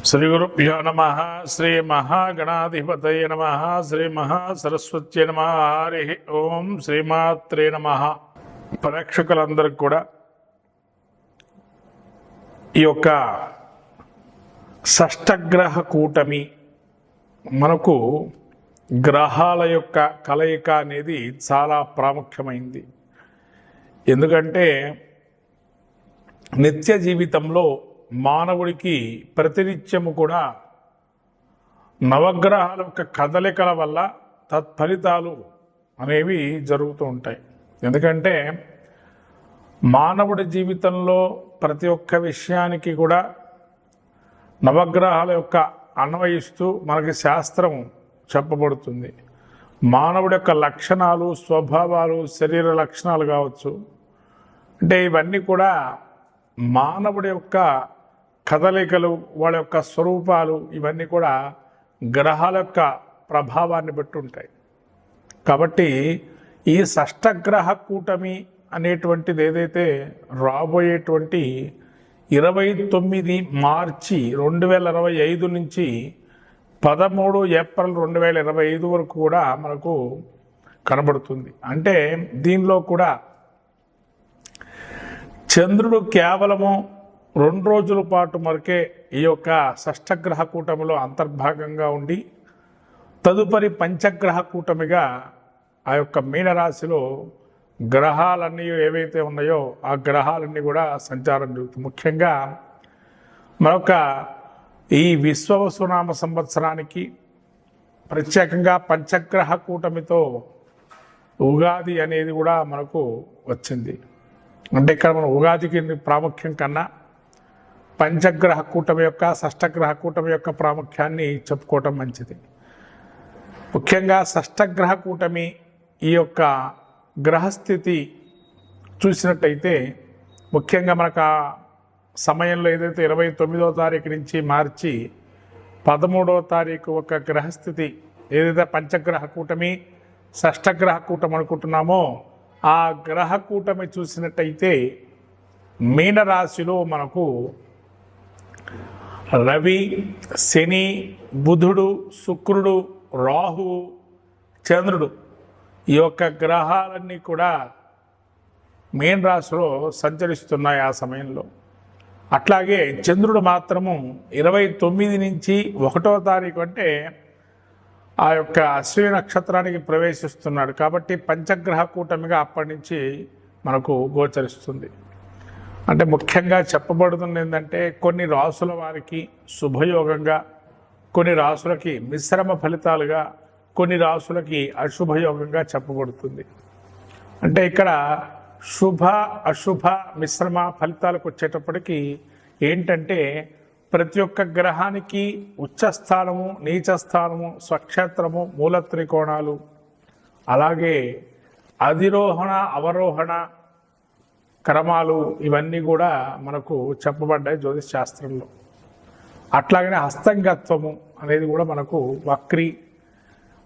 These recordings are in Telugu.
శ్రీ గురుభ్యో నమ. శ్రీ మహాగణాధిపతయ నమ. శ్రీ మహాసరస్వత్యై నమ. హరి ఓం. శ్రీమాత్రే నమ. ప్రేక్షకులందరికీ కూడా ఈ యొక్క షష్టగ్రహ కూటమి మనకు గ్రహాల యొక్క కలయిక అనేది చాలా ప్రాముఖ్యమైంది. ఎందుకంటే నిత్య జీవితంలో మానవుడికి ప్రతినిత్యము కూడా నవగ్రహాల యొక్క కదలికల వల్ల తత్ఫలితాలు అనేవి జరుగుతూ ఉంటాయి. ఎందుకంటే మానవుడి జీవితంలో ప్రతి ఒక్క విషయానికి కూడా నవగ్రహాల యొక్క అన్వయిస్తూ మనకి శాస్త్రం చెప్పబడుతుంది. మానవుడి యొక్క లక్షణాలు, స్వభావాలు, శరీర లక్షణాలు కావచ్చు, అంటే ఇవన్నీ కూడా మానవుడి యొక్క కదలికలు, వాళ్ళ యొక్క స్వరూపాలు, ఇవన్నీ కూడా గ్రహాల యొక్క ప్రభావాన్ని బట్టి ఉంటాయి. కాబట్టి ఈ షష్టగ్రహ కూటమి అనేటువంటిది ఏదైతే రాబోయేటువంటి 29 మార్చి 2025 నుంచి 13 ఏప్రిల్ 2025 వరకు కూడా మనకు కనబడుతుంది. అంటే దీనిలో కూడా చంద్రుడు కేవలము 2 రోజుల పాటు మరకే ఈ యొక్క షష్టగ్రహ కూటమిలో అంతర్భాగంగా ఉండి తదుపరి పంచగ్రహ కూటమిగా ఆ యొక్క మీనరాశిలో గ్రహాలన్నీ ఏవైతే ఉన్నాయో ఆ గ్రహాలన్నీ కూడా సంచారం జరుగుతుంది. ముఖ్యంగా మరొక ఈ విశ్వవసునామ సంవత్సరానికి ప్రత్యేకంగా పంచగ్రహ కూటమితో ఉగాది అనేది కూడా మనకు వచ్చింది. అంటే ఇక్కడ మనం ఉగాదికి ప్రాముఖ్యం కన్నా పంచగ్రహ కూటమి యొక్క షష్టగ్రహ కూటమి యొక్క ప్రాముఖ్యాన్ని చెప్పుకోవటం మంచిది. ముఖ్యంగా షష్టగ్రహ కూటమి ఈ యొక్క గ్రహస్థితి చూసినట్టయితే ముఖ్యంగా మనకు ఆ సమయంలో ఏదైతే 29వ తారీఖు నుంచి మార్చి 13వ తారీఖు ఒక గ్రహస్థితి ఏదైతే పంచగ్రహ కూటమి షష్టగ్రహ కూటమి అనుకుంటున్నామో ఆ గ్రహ కూటమి చూసినట్టయితే మీనరాశిలో మనకు రవి, శని, బుధుడు, శుక్రుడు, రాహువు, చంద్రుడు ఈ యొక్క గ్రహాలన్నీ కూడా మీన రాశిలో సంచరిస్తున్నాయి ఆ సమయంలో. అట్లాగే చంద్రుడు మాత్రము 29 నుంచి 1వ తారీఖు అంటే ఆ యొక్క అశ్విని నక్షత్రానికి ప్రవేశిస్తున్నాడు. కాబట్టి పంచగ్రహ కూటమిగా అప్పటి నుంచి మనకు గోచరిస్తుంది. అంటే ముఖ్యంగా చెప్పబడుతుంది ఏంటంటే కొన్ని రాసుల వారికి శుభయోగంగా, కొన్ని రాసులకి మిశ్రమ ఫలితాలుగా, కొన్ని రాసులకి అశుభయోగంగా చెప్పబడుతుంది. అంటే ఇక్కడ శుభ అశుభ మిశ్రమ ఫలితాలకు వచ్చేటప్పటికి ఏంటంటే ప్రతి ఒక్క గ్రహానికి ఉచ్చస్థానము, నీచస్థానము, స్వక్షేత్రము, మూల త్రికోణాలు, అలాగే అధిరోహణ అవరోహణ క్రమాలు ఇవన్నీ కూడా మనకు చెప్పబడ్డాయి జ్యోతిష్ శాస్త్రంలో. అట్లాగనే హస్తంగత్వము అనేది కూడా మనకు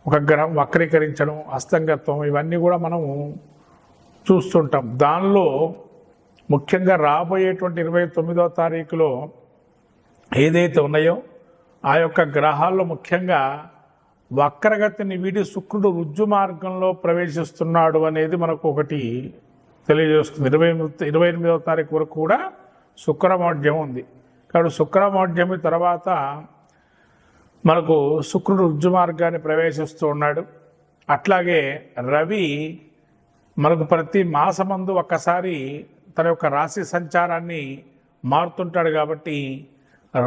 ఒక గ్రహం వక్రీకరించడం, హస్తంగత్వం ఇవన్నీ కూడా మనము చూస్తుంటాం. దానిలో ముఖ్యంగా రాబోయేటువంటి 29వ తారీఖులో ఏదైతే ఉన్నాయో ఆ యొక్క గ్రహాల్లో ముఖ్యంగా వక్రగతిని వీడి శుక్రుడు రుజ్జు మార్గంలో ప్రవేశిస్తున్నాడు అనేది మనకు ఒకటి తెలియజేస్తుంది. 28వ తారీఖు వరకు కూడా శుక్రమౌఢ్యం ఉంది. కాబట్టి శుక్రమౌఢ్యం తర్వాత మనకు శుక్రుడు రుజ్జు మార్గాన్ని ప్రవేశిస్తూ ఉన్నాడు. అట్లాగే రవి మనకు ప్రతి మాసమందు ఒక్కసారి తన యొక్క రాశి సంచారాన్ని మారుతుంటాడు. కాబట్టి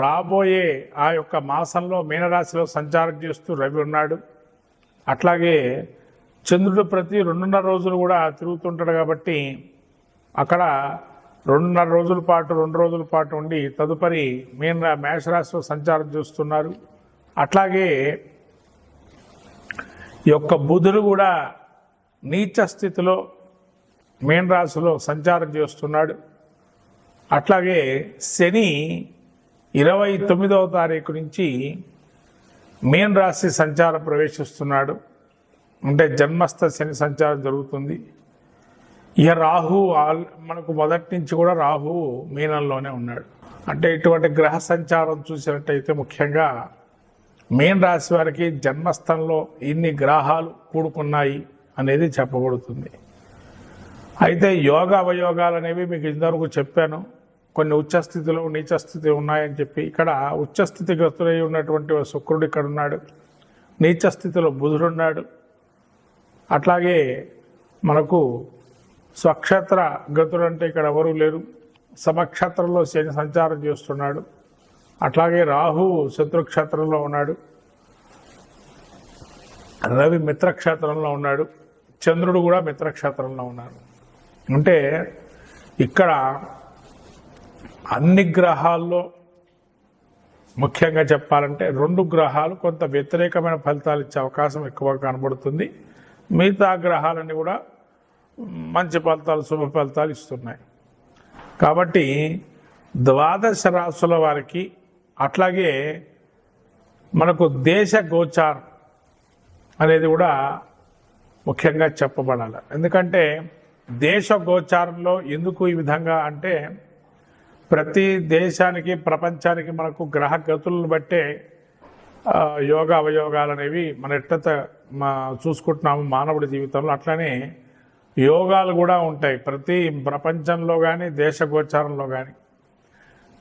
రాబోయే ఆ యొక్క మాసంలో మీనరాశిలో సంచారం చేస్తూ రవి ఉన్నాడు. అట్లాగే చంద్రుడు ప్రతి 2.5 రోజులు కూడా తిరుగుతుంటాడు. కాబట్టి అక్కడ 2.5 రోజుల పాటు 2 రోజుల పాటు ఉండి తదుపరి మేషరాశిలో సంచారం చేస్తున్నారు. అట్లాగే ఈ యొక్క బుధుడు కూడా నీచ స్థితిలో మీనరాశిలో సంచారం చేస్తున్నాడు. అట్లాగే శని 29వ తారీఖు నుంచి మీనరాశి సంచారం ప్రవేశిస్తున్నాడు. అంటే జన్మస్థ శని సంచారం జరుగుతుంది. ఇక రాహు మనకు మొదటి నుంచి కూడా రాహు మీనంలోనే ఉన్నాడు. అంటే ఇటువంటి గ్రహ సంచారం చూసినట్టయితే ముఖ్యంగా మీన రాశి వారికి జన్మస్థంలో ఇన్ని గ్రహాలు కూడుకున్నాయి అనేది చెప్పబడుతుంది. అయితే యోగ అవయోగాలు అనేవి మీకు ఇంతవరకు చెప్పాను. కొన్ని ఉచ్చస్థితిలో నీచస్థితి ఉన్నాయని చెప్పి, ఇక్కడ ఉచ్చస్థితి గ్రస్తులై ఉన్నటువంటి శుక్రుడు ఇక్కడ ఉన్నాడు, నీచస్థితిలో బుధుడు ఉన్నాడు. అట్లాగే మనకు స్వక్షేత్ర గతుడు అంటే ఇక్కడ ఎవరూ లేరు, సమక్షేత్రంలో శని సంచారం చేస్తున్నాడు. అట్లాగే రాహు శత్రుక్షేత్రంలో ఉన్నాడు, రవి మిత్రక్షేత్రంలో ఉన్నాడు, చంద్రుడు కూడా మిత్రక్షేత్రంలో ఉన్నాడు. అంటే ఇక్కడ అన్ని గ్రహాల్లో ముఖ్యంగా చెప్పాలంటే 2 గ్రహాలు కొంత వ్యతిరేకమైన ఫలితాలు ఇచ్చే అవకాశం ఎక్కువగా కనబడుతుంది. మిగతా గ్రహాలన్నీ కూడా మంచి ఫలితాలు, శుభ ఫలితాలు ఇస్తున్నాయి. కాబట్టి ద్వాదశ రాశుల వారికి అట్లాగే మనకు దేశ గోచారం అనేది కూడా ముఖ్యంగా చెప్పబడాలి. ఎందుకంటే దేశ గోచారంలో ఎందుకు ఈ విధంగా అంటే, ప్రతి దేశానికి ప్రపంచానికి మనకు గ్రహ గతులను బట్టే యోగ అవయోగాలు అనేవి మన ఎట్లయితే చూసుకుంటున్నాము మానవుడి జీవితంలో, అట్లనే యోగాలు కూడా ఉంటాయి ప్రతి ప్రపంచంలో కానీ దేశ గోచారంలో కానీ.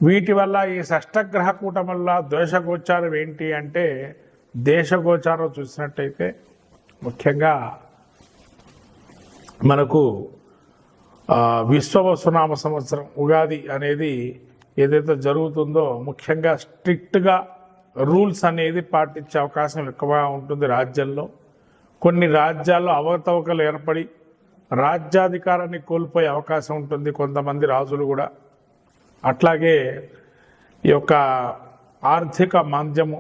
వీటి వల్ల ఈ షష్టగ్రహ కూటం వల్ల దేశ గోచారం ఏంటి అంటే, దేశ గోచారం చూసినట్టయితే ముఖ్యంగా మనకు విశ్వవసునామ సంవత్సరం ఉగాది అనేది ఏదైతే జరుగుతుందో ముఖ్యంగా స్ట్రిక్ట్గా రూల్స్ అనేది పాటించే అవకాశం ఎక్కువగా ఉంటుంది రాజ్యంలో. కొన్ని రాజ్యాల్లో అవకతవకలు ఏర్పడి రాజ్యాధికారాన్ని కోల్పోయే అవకాశం ఉంటుంది కొంతమంది రాజులు కూడా. అట్లాగే ఈ యొక్క ఆర్థిక మాంద్యము,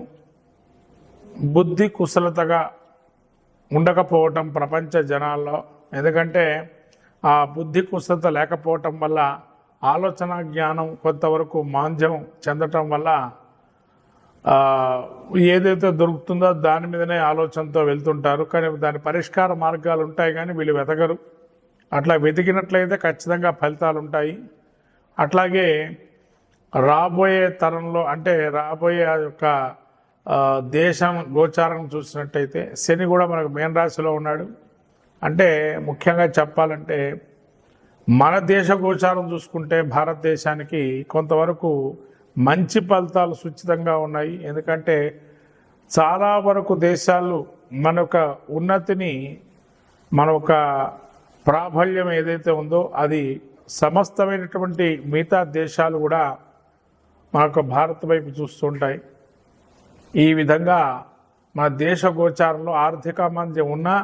బుద్ధి కుశలతగా ఉండకపోవటం ప్రపంచ జనాల్లో. ఎందుకంటే ఆ బుద్ధి కుశలత లేకపోవటం వల్ల ఆలోచన జ్ఞానం కొంతవరకు మాంద్యం చెందటం వల్ల ఏదైతే దొరుకుతుందో దాని మీదనే ఆలోచనతో వెళ్తుంటారు. కానీ దాని పరిష్కార మార్గాలు ఉంటాయి కానీ వీళ్ళు వెతకరు. అట్లా వెతికినట్లయితే ఖచ్చితంగా ఫలితాలు ఉంటాయి. అట్లాగే రాబోయే తరంలో అంటే రాబోయే యొక్క దేశం గోచారం చూసినట్టయితే శని కూడా మనకు మీన రాశిలో ఉన్నాడు. అంటే ముఖ్యంగా చెప్పాలంటే మన దేశ గోచారం చూసుకుంటే భారతదేశానికి కొంతవరకు మంచి ఫలితాలు సుచితంగా ఉన్నాయి. ఎందుకంటే చాలా వరకు దేశాలు మన యొక్క ఉన్నతిని, మన యొక్క ప్రాబల్యం ఏదైతే ఉందో అది సమస్తమైనటువంటి మిగతా దేశాలు కూడా మన యొక్క భారత్ వైపు చూస్తుంటాయి. ఈ విధంగా మన దేశ గోచారంలో ఆర్థిక మాంద్యం ఉన్నా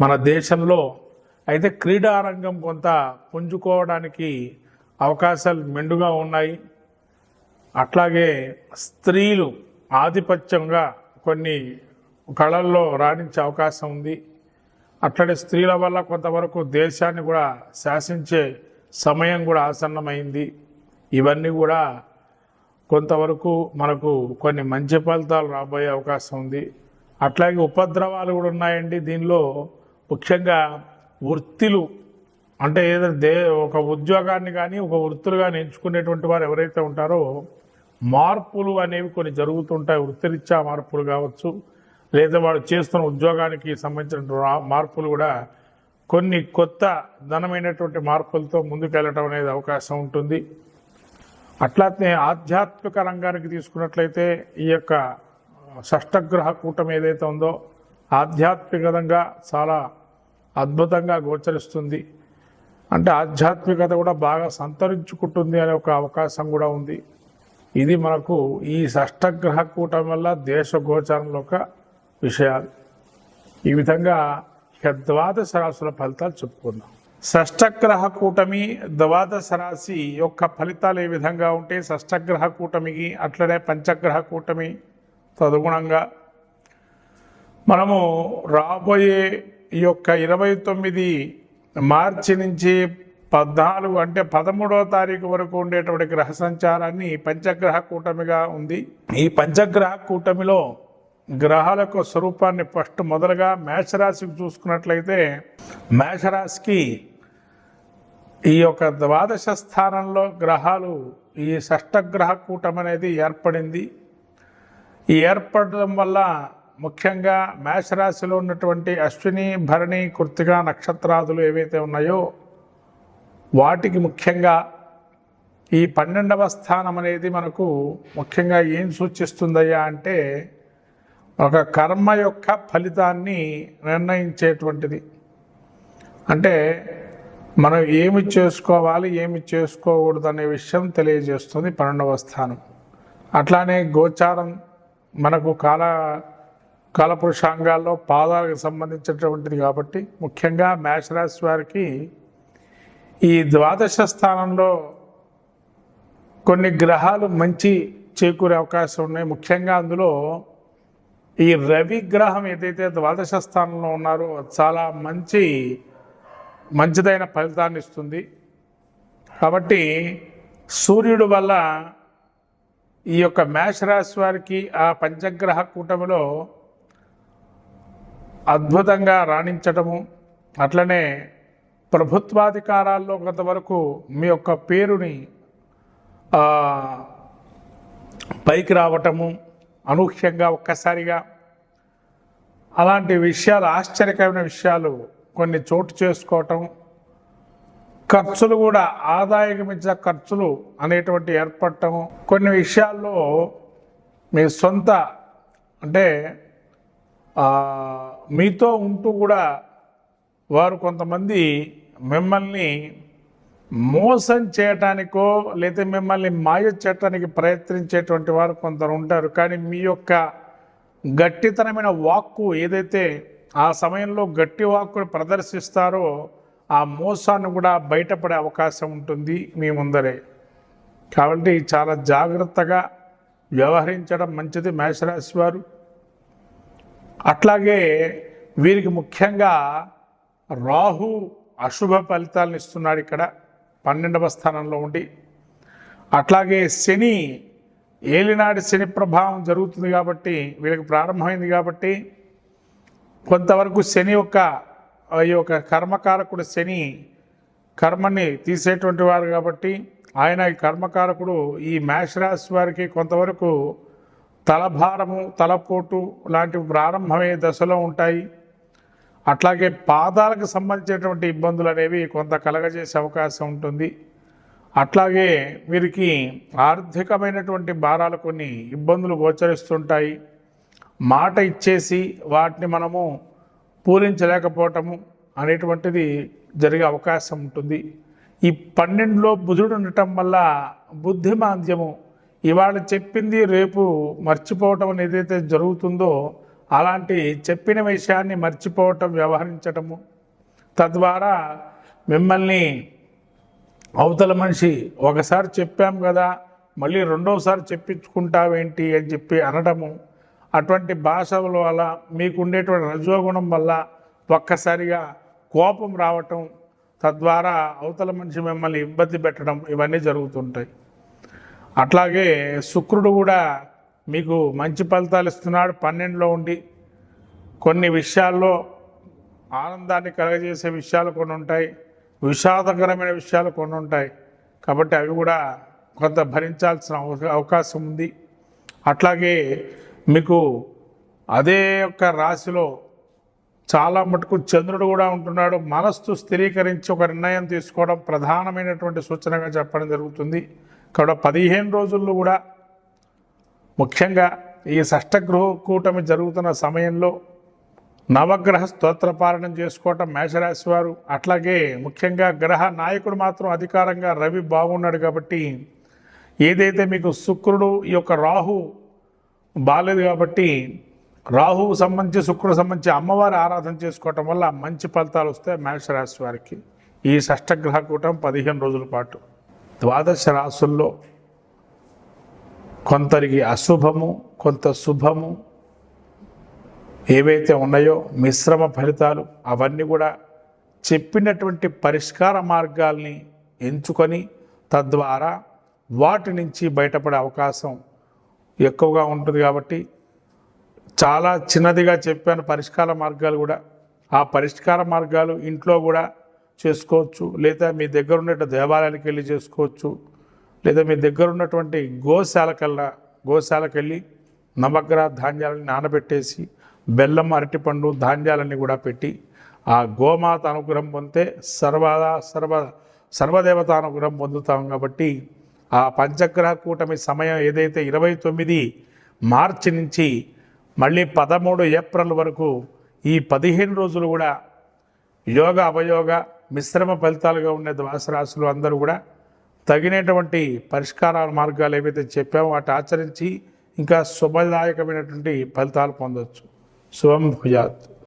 మన దేశంలో అయితే క్రీడారంగం కొంత పుంజుకోవడానికి అవకాశాలు మెండుగా ఉన్నాయి. అట్లాగే స్త్రీలు ఆధిపత్యంగా కొన్ని కళల్లో రాణించే అవకాశం ఉంది. అట్లాగే స్త్రీల వల్ల కొంతవరకు దేశాన్ని కూడా శాసించే సమయం కూడా ఆసన్నమైంది. ఇవన్నీ కూడా కొంతవరకు మనకు కొన్ని మంచి ఫలితాలు రాబోయే అవకాశం ఉంది. అట్లాగే ఉపద్రవాలు కూడా ఉన్నాయండి. దీనిలో ముఖ్యంగా వృత్తులు అంటే ఏదైతే ఒక ఉద్యోగాన్ని కానీ ఒక వృత్తులు కానీ ఎంచుకునేటువంటి వారు ఎవరైతే ఉంటారో మార్పులు అనేవి కొన్ని జరుగుతుంటాయి. వృత్తిరీత్యా మార్పులు కావచ్చు, లేదా వాడు చేస్తున్న ఉద్యోగానికి సంబంధించిన మార్పులు కూడా కొన్ని కొత్త ధనమైనటువంటి మార్పులతో ముందుకెళ్ళటం అనేది అవకాశం ఉంటుంది. అట్లానే ఆధ్యాత్మిక రంగానికి తీసుకున్నట్లయితే ఈ యొక్క షష్టగ్రహ కూటమి ఏదైతే ఉందో ఆధ్యాత్మికంగా చాలా అద్భుతంగా గోచరిస్తుంది. అంటే ఆధ్యాత్మికత కూడా బాగా సంతరించుకుంటుంది అనే ఒక అవకాశం కూడా ఉంది. ఇది మనకు ఈ షష్టగ్రహ కూటమి వల్ల దేశ గోచారంలో ఒక విషయాలు. ఈ విధంగా ఇక ద్వాదశ రాశుల ఫలితాలు చెప్పుకుందాం. షష్టగ్రహ కూటమి ద్వాదశ రాశి యొక్క ఫలితాలు ఏ విధంగా ఉంటే షష్టగ్రహ కూటమికి అట్లనే పంచగ్రహ కూటమి తదనుగుణంగా మనము రాబోయే ఈ యొక్క 29 మార్చి నుంచి 14 అంటే 13వ తారీఖు వరకు ఉండేటువంటి గ్రహ సంచారాన్ని పంచగ్రహ కూటమిగా ఉంది. ఈ పంచగ్రహ కూటమిలో గ్రహాల యొక్క స్వరూపాన్ని ఫస్ట్ మొదలుగా మేషరాశికి చూసుకున్నట్లయితే మేషరాశికి ఈ యొక్క ద్వాదశ స్థానంలో గ్రహాలు ఈ షష్టగ్రహ కూటమి అనేది ఏర్పడింది. ఈ ఏర్పడడం వల్ల ముఖ్యంగా మేషరాశిలో ఉన్నటువంటి అశ్విని, భరణి, కృత్తిక నక్షత్రాదులు ఏవైతే ఉన్నాయో వాటికి ముఖ్యంగా ఈ 12వ స్థానం అనేది మనకు ముఖ్యంగా ఏం సూచిస్తుందయ్యా అంటే ఒక కర్మ యొక్క ఫలితాన్ని నిర్ణయించేటువంటిది. అంటే మనం ఏమి చేసుకోవాలి, ఏమి చేసుకోకూడదు అనే విషయం తెలియజేస్తుంది 12వ స్థానం. అట్లానే గోచారం మనకు కాలపురుషాంగాల్లో పాదాలకు సంబంధించినటువంటిది కాబట్టి ముఖ్యంగా మేషరాశి వారికి ఈ ద్వాదశ స్థానంలో కొన్ని గ్రహాలు మంచి చేకూరే అవకాశం ఉన్నాయి. ముఖ్యంగా అందులో ఈ రవి గ్రహం ఏదైతే ద్వాదశ స్థానంలో ఉన్నారో చాలా మంచిదైన ఫలితాన్ని ఇస్తుంది. కాబట్టి సూర్యుడు వల్ల ఈ యొక్క మేషరాశి వారికి ఆ పంచగ్రహ కూటమిలో అద్భుతంగా రాణించటము, అట్లనే ప్రభుత్వాధికారాల్లో కొంతవరకు మీ యొక్క పేరుని పైకి రావటము, అనూహ్యంగా ఒక్కసారిగా అలాంటి విషయాలు, ఆశ్చర్యకరమైన విషయాలు కొన్ని చోటు చేసుకోవటం, ఖర్చులు కూడా ఆదాయం మించిన ఖర్చులు అనేటువంటి ఏర్పడటం, కొన్ని విషయాల్లో మీ సొంత అంటే మీతో ఉంటూ కూడా వారు కొంతమంది మిమ్మల్ని మోసం చేయటానికో లేదా మిమ్మల్ని మాయ చేయటానికి ప్రయత్నించేటువంటి వారు కొందరు ఉంటారు. కానీ మీ యొక్క గట్టితనమైన వాక్కు ఏదైతే ఆ సమయంలో గట్టి వాక్కును ప్రదర్శిస్తారో ఆ మోసాన్ని కూడా బయటపడే అవకాశం ఉంటుంది మీ ముందరే. కాబట్టి చాలా జాగ్రత్తగా వ్యవహరించడం మంచిది మేషరాశి వారు. అట్లాగే వీరికి ముఖ్యంగా రాహు అశుభ ఫలితాలను ఇస్తున్నాడు ఇక్కడ 12వ స్థానంలో ఉండి. అట్లాగే శని ఏలినాటి శని ప్రభావం జరుగుతుంది కాబట్టి వీళ్ళకి ప్రారంభమైంది కాబట్టి కొంతవరకు శని ఈ యొక్క కర్మకారకుడు శని కర్మని తీసేటువంటి వారు కాబట్టి ఆయన ఈ కర్మకారకుడు ఈ మేషరాశి వారికి కొంతవరకు తలభారము, తలపోటు లాంటివి ప్రారంభమయ్యే దశలో ఉంటాయి. అట్లాగే పాదాలకు సంబంధించినటువంటి ఇబ్బందులు అనేవి కొంత కలగజేసే అవకాశం ఉంటుంది. అట్లాగే వీరికి ఆర్థికమైనటువంటి భారాలు కొన్ని ఇబ్బందులు గోచరిస్తుంటాయి. మాట ఇచ్చేసి వాటిని మనము పూరించలేకపోవటము అనేటువంటిది జరిగే అవకాశం ఉంటుంది. ఈ 12లో బుధుడు ఉండటం వల్ల బుద్ధిమాంద్యము, ఇవాళ చెప్పింది రేపు మర్చిపోవటం అనేది ఏదైతే జరుగుతుందో అలాంటి చెప్పిన విషయాన్ని మర్చిపోవటం, వ్యవహరించటము, తద్వారా మిమ్మల్ని అవతల మనిషి ఒకసారి చెప్పాం కదా మళ్ళీ రెండోసారి చెప్పించుకుంటావేంటి అని చెప్పి అనడము, అటువంటి భాషల వల్ల మీకు ఉండేటువంటి రజోగుణం వల్ల ఒక్కసారిగా కోపం రావటం, తద్వారా అవతల మనిషి మిమ్మల్ని ఇబ్బంది పెట్టడం, ఇవన్నీ జరుగుతుంటాయి. అట్లాగే శుక్రుడు కూడా మీకు మంచి ఫలితాలు ఇస్తున్నాడు 12లో ఉండి. కొన్ని విషయాల్లో ఆనందాన్ని కలగజేసే విషయాలు కొన్ని ఉంటాయి, విషాదకరమైన విషయాలు కొన్ని ఉంటాయి. కాబట్టి అవి కూడా కొంత భరించాల్సిన అవకాశం ఉంది. అట్లాగే మీకు అదే యొక్క రాశిలో చాలా మటుకు చంద్రుడు కూడా ఉంటున్నాడు. మనస్సు స్థిరీకరించి ఒక నిర్ణయం తీసుకోవడం ప్రధానమైనటువంటి సూచనగా చెప్పడం జరుగుతుంది. కాబట్టి 15 రోజుల్లో కూడా ముఖ్యంగా ఈ షష్టగ్రహ కూటమి జరుగుతున్న సమయంలో నవగ్రహ స్తోత్రపాలనం చేసుకోవటం మేషరాశి వారు. అట్లాగే ముఖ్యంగా గ్రహ నాయకుడు మాత్రం అధికారంగా రవి బాగున్నాడు కాబట్టి ఏదైతే మీకు శుక్రుడు ఈ యొక్క రాహు బాలేదు కాబట్టి రాహువు సంబంధించి శుక్రుడు సంబంధించి అమ్మవారి ఆరాధన చేసుకోవటం వల్ల మంచి ఫలితాలు వస్తాయి మేషరాశి వారికి. ఈ షష్టగ్రహ కూటమి 15 రోజుల పాటు ద్వాదశ రాశుల్లో కొందరికి అశుభము, కొంత శుభము ఏవైతే ఉన్నాయో మిశ్రమ ఫలితాలు అవన్నీ కూడా చెప్పినటువంటి పరిష్కార మార్గాల్ని ఎంచుకొని తద్వారా వాటి నుంచి బయటపడే అవకాశం ఎక్కువగా ఉంటుంది. కాబట్టి చాలా చిన్నదిగా చెప్పాను పరిష్కార మార్గాలు కూడా. ఆ పరిష్కార మార్గాలు ఇంట్లో కూడా చేసుకోవచ్చు, లేదా మీ దగ్గర ఉన్న దేవాలయానికి వెళ్ళి చేసుకోవచ్చు, లేదా మీ దగ్గర ఉన్నటువంటి గోశాలకు వెళ్ళి నవగ్రహ ధాన్యాలని నానబెట్టేసి బెల్లం, అరటిపండు, ధాన్యాలన్నీ కూడా పెట్టి ఆ గోమాత అనుగ్రహం పొందితే సర్వదేవత అనుగ్రహం పొందుతాం. కాబట్టి ఆ పంచగ్రహ కూటమి సమయం ఏదైతే 29 మార్చి నుంచి మళ్ళీ 13 ఏప్రిల్ వరకు ఈ 15 రోజులు కూడా యోగ అవయోగ మిశ్రమ ఫలితాలుగా ఉండే ద్వాదశ రాశులు అందరూ కూడా తగినటువంటి పరిష్కారాల మార్గాలు ఏవైతే చెప్పామో వాటి ఆచరించి ఇంకా శుభదాయకమైనటువంటి ఫలితాలు పొందవచ్చు. శుభం భూయాత్.